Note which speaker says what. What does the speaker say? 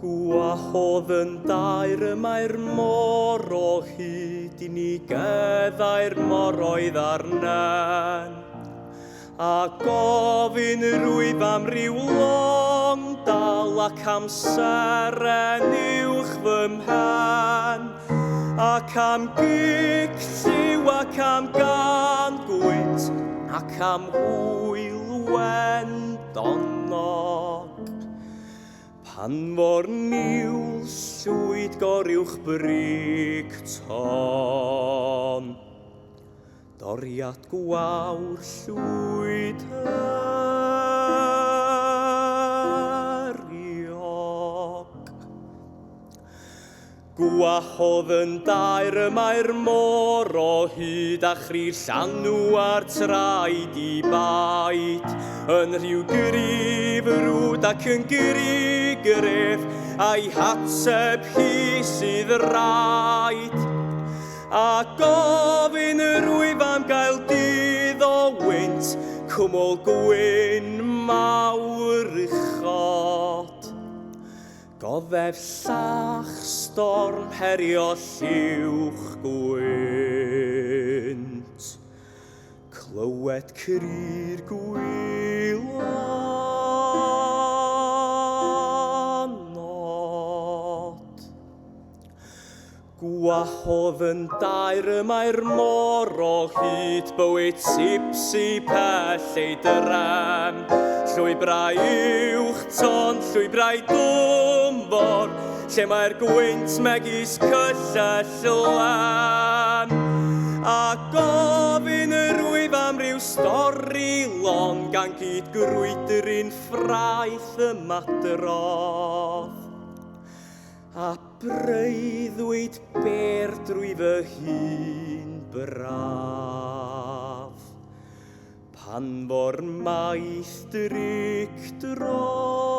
Speaker 1: Gwahodd yn dair y mae'r môr o hyd I ni geddai'r moroedd arnen. A gofyn rwyf am ryw long dal ac amseren uwch fy mhen. Ac am gig lliw ac am gan gwynt ac am hwyl wendonog. Pan mor niwl llwyd goriwch brig ton, doriad gwawr llwyd eriog. Gwahodd yn dair y mae'r môr o hyd a chri'r llanw a'r traed I baid. Yn rhyw grif rwd ac yn grif a'i hateb hi sydd rhaid. A gofyn rwyf am gael dydd o wynt, cwmwl gwyn mawr uchod. Goddef llach storm herio lliwch gwynt, clywed cryr gwylanod. Gwahodd yn dair y mae'r môr o hyd, bywyd sipsi pell ei drem. Llwybrau uwch ton, llwybrau dwmfor, lle mae'r gwynt megis cyllell lem. A gofyn rwyf am ryw stori long gan gyd grwydr un ffraith y madrodd. A breuddwyd ber drwy fy hun braf, pan mor maith drig dro.